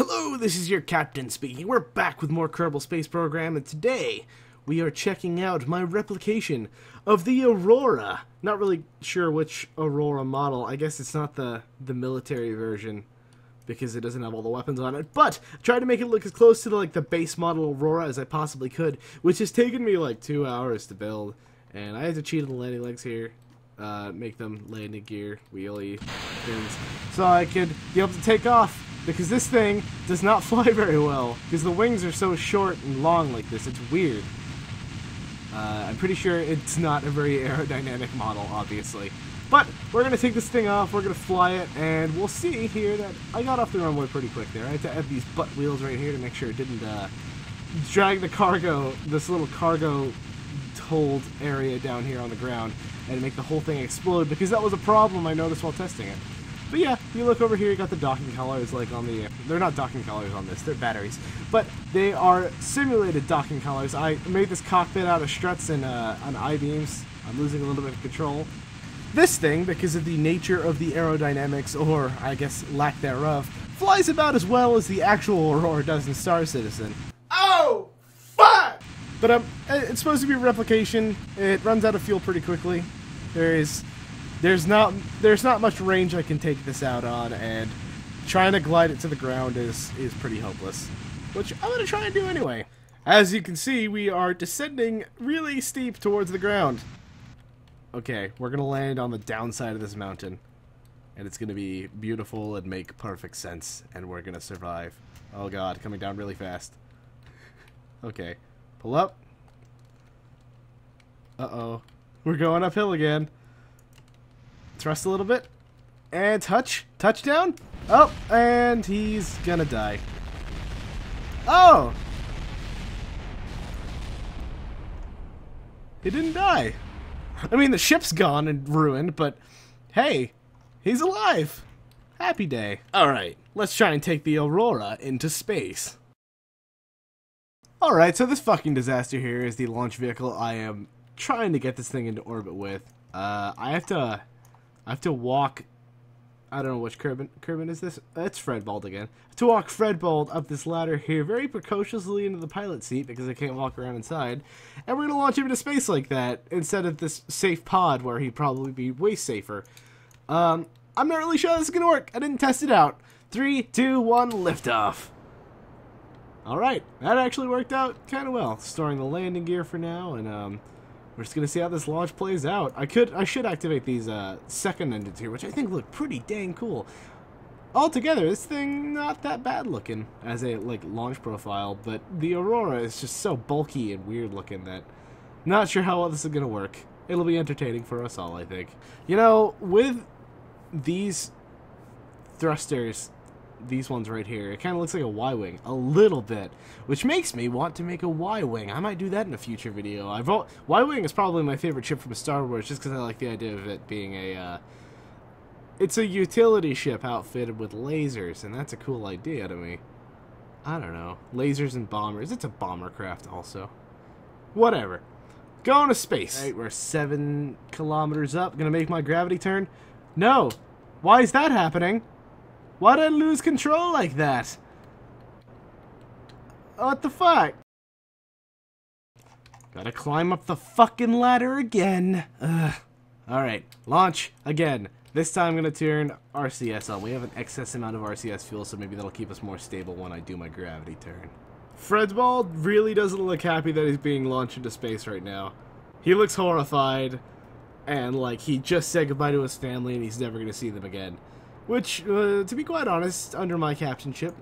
Hello, this is your captain speaking. We're back with more Kerbal Space Program, and today we are checking out my replication of the Aurora. Not really sure which Aurora model. I guess it's not the military version because it doesn't have all the weapons on it, but I tried to make it look as close to the base model Aurora as I possibly could, which has taken me like 2 hours to build, and I had to cheat on the landing legs here. Make them landing gear, wheelie things, so I could be able to take off, because this thing does not fly very well, because the wings are so short and long like this. It's weird. I'm pretty sure it's not a very aerodynamic model, obviously. But we're going to take this thing off, we're going to fly it, and we'll see here that I got off the runway pretty quick there. I had to add these butt wheels right here to make sure it didn't drag the cargo, this little cargo hold area down here on the ground, and make the whole thing explode, because that was a problem I noticed while testing it. But yeah, you look over here, you got the docking collars like on the... They're not docking collars on this, they're batteries. But they are simulated docking collars. I made this cockpit out of struts and on I-beams. I'm losing a little bit of control. This thing, because of the nature of the aerodynamics, or I guess lack thereof, flies about as well as the actual Aurora does in Star Citizen. Oh, fuck! But it's supposed to be a replication. It runs out of fuel pretty quickly. There's not much range I can take this out on, and trying to glide it to the ground is pretty hopeless, which I'm gonna try and do anyway. As you can see, we are descending really steep towards the ground. Okay, we're gonna land on the downside of this mountain, and it's gonna be beautiful and make perfect sense, and we're gonna survive. Oh god, coming down really fast. Okay, pull up. Uh-oh, we're going uphill again. Thrust a little bit, and touchdown. Oh, and he's gonna die. Oh, he didn't die. I mean, the ship's gone and ruined, but hey, he's alive. Happy day. Alright, let's try and take the Aurora into space. Alright, so this fucking disaster here is the launch vehicle I am trying to get this thing into orbit with. I have to walk, I don't know which Kerbin is this? It's Fredbald again. I have to walk Fredbald up this ladder here very precociously into the pilot seat because I can't walk around inside. And we're going to launch him into space like that instead of this safe pod where he'd probably be way safer. I'm not really sure this is going to work. I didn't test it out. 3, 2, 1, liftoff. Alright, that actually worked out kind of well. Storing the landing gear for now, and we're just gonna see how this launch plays out. I should activate these second engines here, which I think look pretty dang cool. Altogether, this thing not that bad looking as a launch profile, but the Aurora is just so bulky and weird looking that not sure how well this is gonna work. It'll be entertaining for us all, I think. You know, with these thrusters, these ones right here, it kind of looks like a Y-wing a little bit, which makes me want to make a Y-wing. I might do that in a future video. Y-wing is probably my favorite ship from Star Wars, just because I like the idea of it being a it's a utility ship outfitted with lasers, and that's a cool idea to me. I don't know, lasers and bombers. It's a bomber craft also. Whatever, going to space. Right, we're 7 kilometers up. Gonna make my gravity turn. No, why is that happening? Why did I lose control like that? What the fuck? Gotta climb up the fucking ladder again. Ugh. Alright, launch again. This time I'm gonna turn RCS on. We have an excess amount of RCS fuel, so maybe that'll keep us more stable when I do my gravity turn. Fredbald really doesn't look happy that he's being launched into space right now. He looks horrified, and like he just said goodbye to his family and he's never gonna see them again. Which, to be quite honest, under my captainship,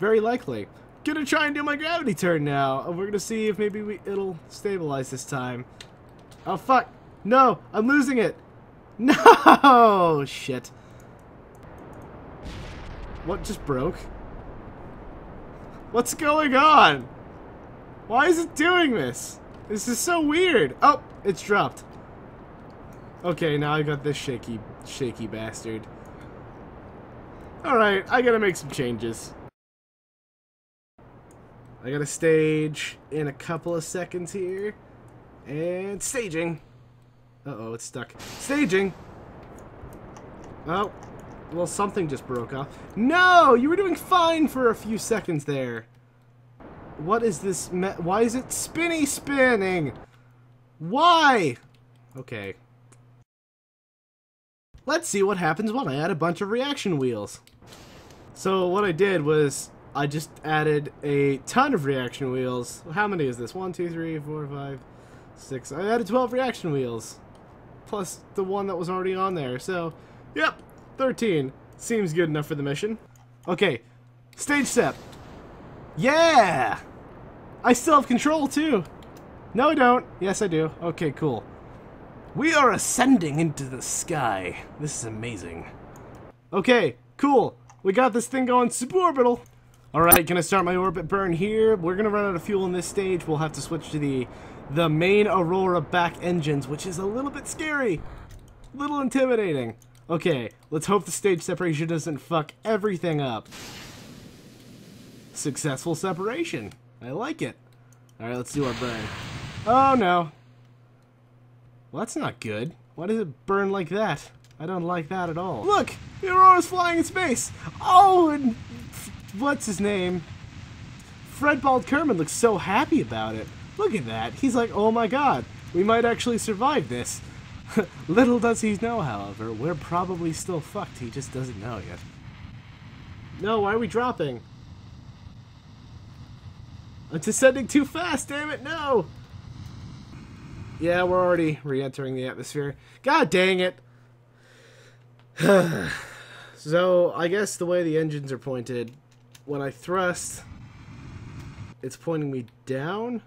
very likely. Gonna try and do my gravity turn now. We're gonna see if maybe it'll stabilize this time. Oh fuck! No! I'm losing it! No! Shit. What just broke? What's going on? Why is it doing this? This is so weird! Oh! It's dropped. Okay, now I got this shaky bastard. Alright, I gotta make some changes. I gotta stage in a couple of seconds here. And staging. Uh-oh, it's stuck. Staging! Oh, Well, something just broke off. No! You were doing fine for a few seconds there. What is this? Why is it spinning? Why? Okay. Let's see what happens when I add a bunch of reaction wheels. So what I did was I just added a ton of reaction wheels. How many is this? 1, 2, 3, 4, 5, 6. I added 12 reaction wheels. Plus the one that was already on there. So, yep, 13. Seems good enough for the mission. Okay, stage step. Yeah! I still have control too. No, I don't. Yes, I do. Okay, cool. We are ascending into the sky. This is amazing. Okay, cool. We got this thing going suborbital. Alright, gonna start my orbit burn here. We're gonna run out of fuel in this stage. We'll have to switch to the main Aurora back engines, which is a little bit scary. A little intimidating. Okay, let's hope the stage separation doesn't fuck everything up. Successful separation. I like it. Alright, let's do our burn. Oh no. Well, that's not good. Why does it burn like that? I don't like that at all. Look! The Aurora's flying in space! Oh, and what's his name? Fred Bald Kerman looks so happy about it. Look at that. He's like, oh my god, we might actually survive this. Little does he know, however, we're probably still fucked. He just doesn't know yet. No, why are we dropping? I'm descending too fast, damn it, no! Yeah, we're already re-entering the atmosphere. God dang it! So, I guess the way the engines are pointed, when I thrust, it's pointing me down?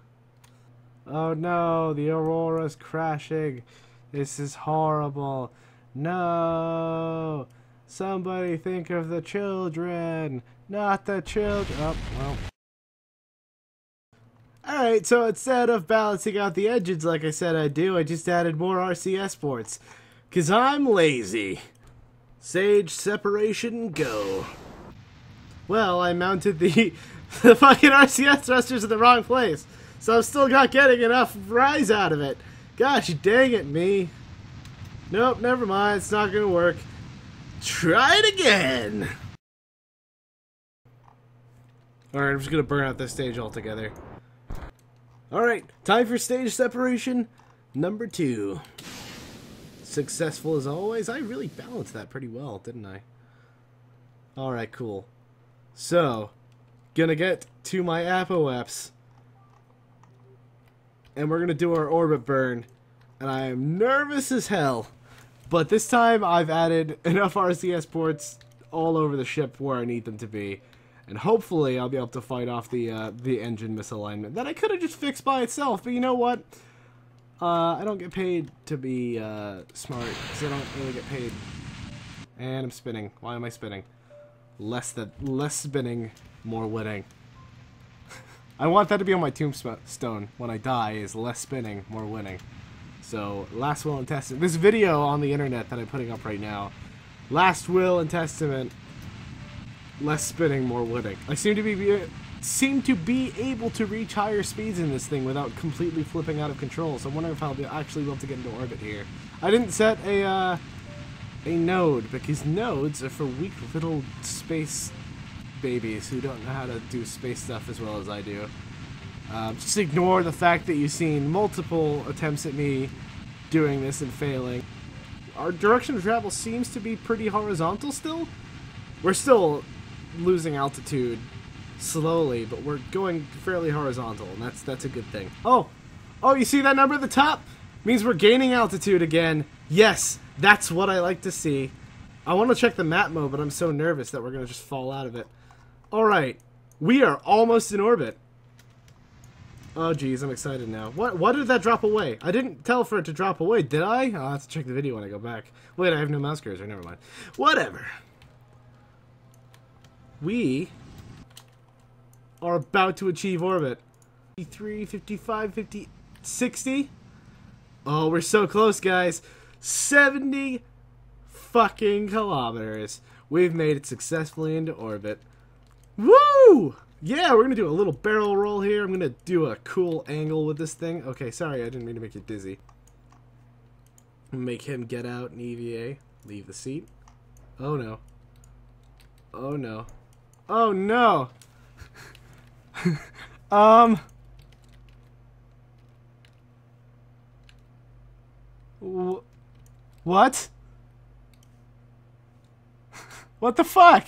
Oh no, the Aurora's crashing. This is horrible. No! Somebody think of the children! Not the children! Oh, well. Alright, so instead of balancing out the engines like I said I'd do, I just added more RCS ports. 'Cause I'm lazy. Sage separation, go. Well, I mounted the fucking RCS thrusters in the wrong place. So I'm still not getting enough rise out of it. Gosh dang it, me. Nope, never mind, it's not gonna work. Try it again! Alright, I'm just gonna burn out this stage altogether. Alright, time for stage separation number 2. Successful as always. I really balanced that pretty well, didn't I? Alright, cool. So, gonna get to my apoapse. And we're gonna do our orbit burn. And I am nervous as hell. But this time I've added enough RCS ports all over the ship where I need them to be. And hopefully I'll be able to fight off the engine misalignment that I could have just fixed by itself. But you know what? I don't get paid to be smart, because I don't really get paid. And I'm spinning. Why am I spinning? Less spinning, more winning. I want that to be on my tombstone when I die, is less spinning, more winning. So, last will and testament. This video on the internet that I'm putting up right now. Last will and testament. Less spinning, more winning. I seem to be able to reach higher speeds in this thing without completely flipping out of control. So I'm wondering if I'll actually be able to get into orbit here. I didn't set a node, because nodes are for weak little space babies who don't know how to do space stuff as well as I do. Just ignore the fact that you've seen multiple attempts at me doing this and failing. Our direction of travel seems to be pretty horizontal still. We're still losing altitude slowly, but we're going fairly horizontal, and that's a good thing. Oh, you see that number at the top? Means we're gaining altitude again. Yes, that's what I like to see. I want to check the map mode, but I'm so nervous that we're going to just fall out of it. Alright, we are almost in orbit. Oh geez, I'm excited now. What did that drop away? I didn't tell for it to drop away, did I? I'll have to check the video when I go back. Wait, I have no mouse cursor, never mind. Whatever. We are about to achieve orbit. 53, 55, 50, 60? Oh, we're so close, guys. 70 fucking kilometers. We've made it successfully into orbit. Woo! Yeah, we're gonna do a little barrel roll here. I'm gonna do a cool angle with this thing. Okay, sorry, I didn't mean to make you dizzy. Make him get out in EVA. Leave the seat. Oh no. Oh no. Oh no. um. What? What the fuck?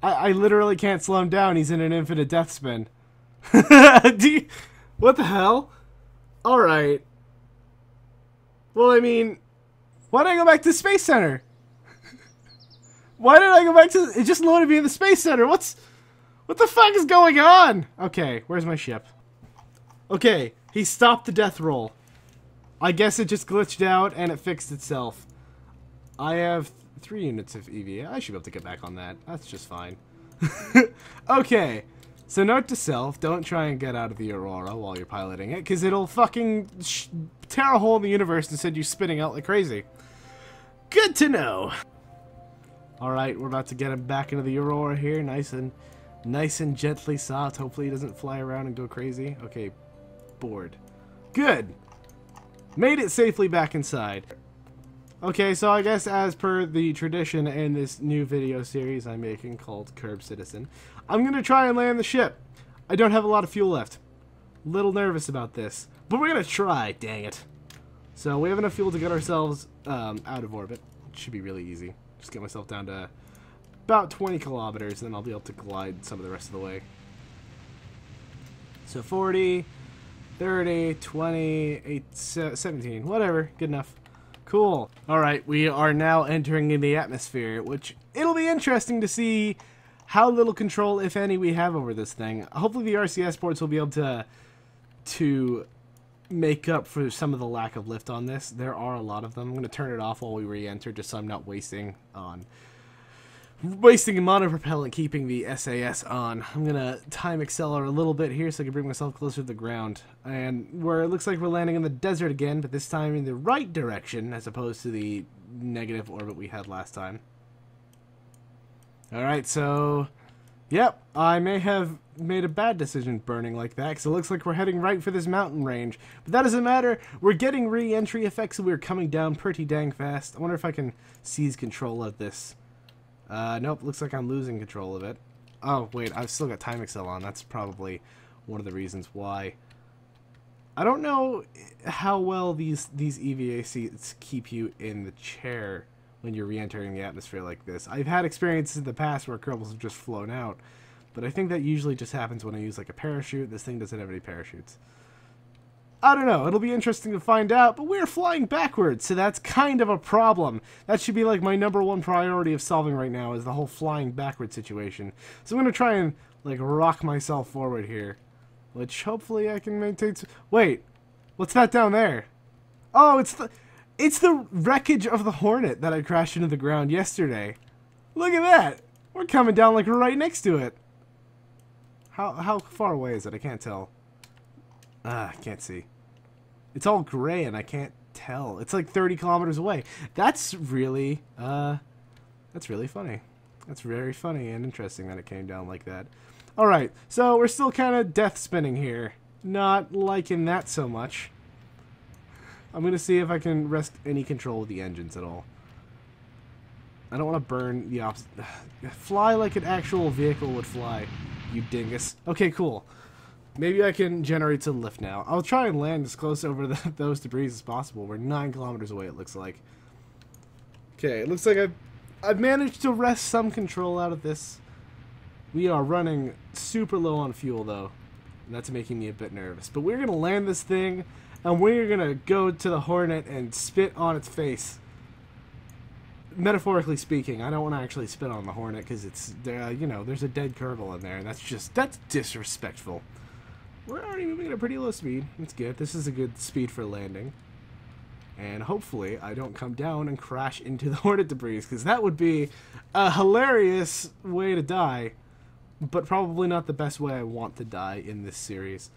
I literally can't slow him down. He's in an infinite death spin. What the hell? Alright. Well, I mean, why did I go back to the Space Center? Why did I go back to... It just loaded me in the Space Center. What the fuck is going on? Okay, where's my ship? Okay, he stopped the death roll. I guess it just glitched out and it fixed itself. I have 3 units of EVA. I should be able to get back on that. That's just fine. Okay, so note to self, don't try and get out of the Aurora while you're piloting it, because it'll fucking tear a hole in the universe and send you spinning out like crazy. Good to know. Alright, we're about to get him back into the Aurora here, nice and gently soft. Hopefully he doesn't fly around and go crazy. Okay, board. Good! Made it safely back inside. Okay, so I guess as per the tradition in this new video series I'm making called Kerb Citizen, I'm going to try and land the ship. I don't have a lot of fuel left. Little nervous about this, but we're going to try, dang it. So we have enough fuel to get ourselves out of orbit. It should be really easy. Just get myself down to about 20 kilometers, and then I'll be able to glide some of the rest of the way. So 40, 30, 20, 8, 17, whatever, good enough. Cool. Alright, we are now entering in the atmosphere, which it'll be interesting to see how little control, if any, we have over this thing. Hopefully the RCS ports will be able to make up for some of the lack of lift on this. There are a lot of them. I'm going to turn it off while we re-enter, just so I'm not wasting monopropellant, keeping the SAS on. I'm going to time accelerate a little bit here so I can bring myself closer to the ground. And where it looks like we're landing in the desert again, but this time in the right direction as opposed to the negative orbit we had last time. Alright, so... Yep, I may have made a bad decision burning like that, because it looks like we're heading right for this mountain range. But that doesn't matter. We're getting re-entry effects, and we're coming down pretty dang fast. I wonder if I can seize control of this. Nope, looks like I'm losing control of it. Oh, wait, I've still got time accel on. That's probably one of the reasons why. I don't know how well these EVA seats keep you in the chair when you're re-entering the atmosphere like this. I've had experiences in the past where Kerbals have just flown out, but I think that usually just happens when I use like a parachute. This thing doesn't have any parachutes. I don't know, it'll be interesting to find out, but we're flying backwards, so that's kind of a problem. That should be like my #1 priority of solving right now, is the whole flying backward situation. So I'm going to try and like rock myself forward here, which hopefully I can maintain. Wait, what's that down there? Oh, it's the wreckage of the Hornet that I crashed into the ground yesterday. Look at that! We're coming down like right next to it. How far away is it? I can't tell. I can't see. It's all gray and I can't tell. It's like 30 kilometers away. That's really funny. That's very funny and interesting that it came down like that. Alright, so we're still kind of death spinning here. Not liking that so much. I'm going to see if I can wrest any control of the engines at all. I don't want to burn the opposite. Fly like an actual vehicle would fly, you dingus. Okay, cool. Maybe I can generate some lift now. I'll try and land as close over those debris as possible. We're 9 kilometers away, it looks like. Okay, it looks like I've managed to wrest some control out of this. We are running super low on fuel, though. And that's making me a bit nervous. But we're going to land this thing, and we're going to go to the Hornet and spit on its face. Metaphorically speaking, I don't want to actually spit on the Hornet because it's, you know, there's a dead Kerbal in there, and that's disrespectful. We're already moving at a pretty low speed. That's good. This is a good speed for landing. And hopefully I don't come down and crash into the Hornet debris, because that would be a hilarious way to die, but probably not the best way I want to die in this series.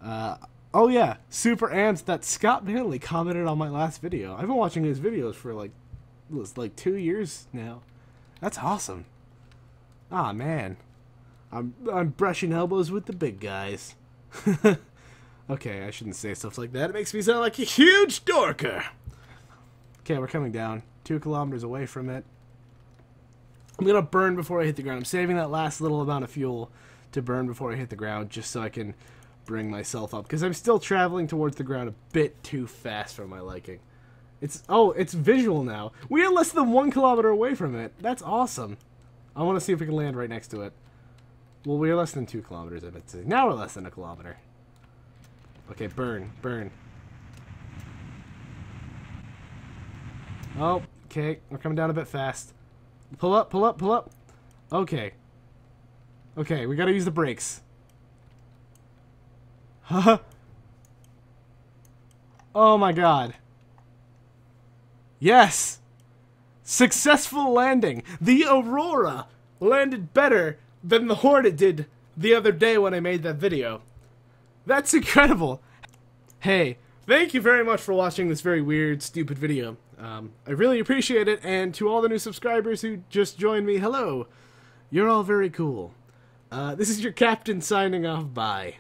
Oh yeah, super amped that Scott Manley commented on my last video. I've been watching his videos for like 2 years now. That's awesome. Ah man, I'm brushing elbows with the big guys. Okay, I shouldn't say stuff like that. It makes me sound like a huge dorker. Okay, we're coming down. 2 kilometers away from it. I'm gonna burn before I hit the ground. I'm saving that last little amount of fuel to burn before I hit the ground, just so I can bring myself up, because I'm still traveling towards the ground a bit too fast for my liking. It's visual now. We are less than 1 kilometer away from it. That's awesome. I want to see if we can land right next to it. Well, we are less than 2 kilometers, I meant to say. Now we're less than 1 kilometer. Okay, burn, burn. Oh, okay, we're coming down a bit fast. Pull up, pull up, pull up. Okay. Okay, we gotta use the brakes. Huh? Oh my god. Yes! Successful landing! The Aurora landed better than the Hornet did the other day when I made that video. That's incredible! Hey, thank you very much for watching this very weird, stupid video. I really appreciate it, and to all the new subscribers who just joined me, hello! You're all very cool. This is your captain signing off, bye.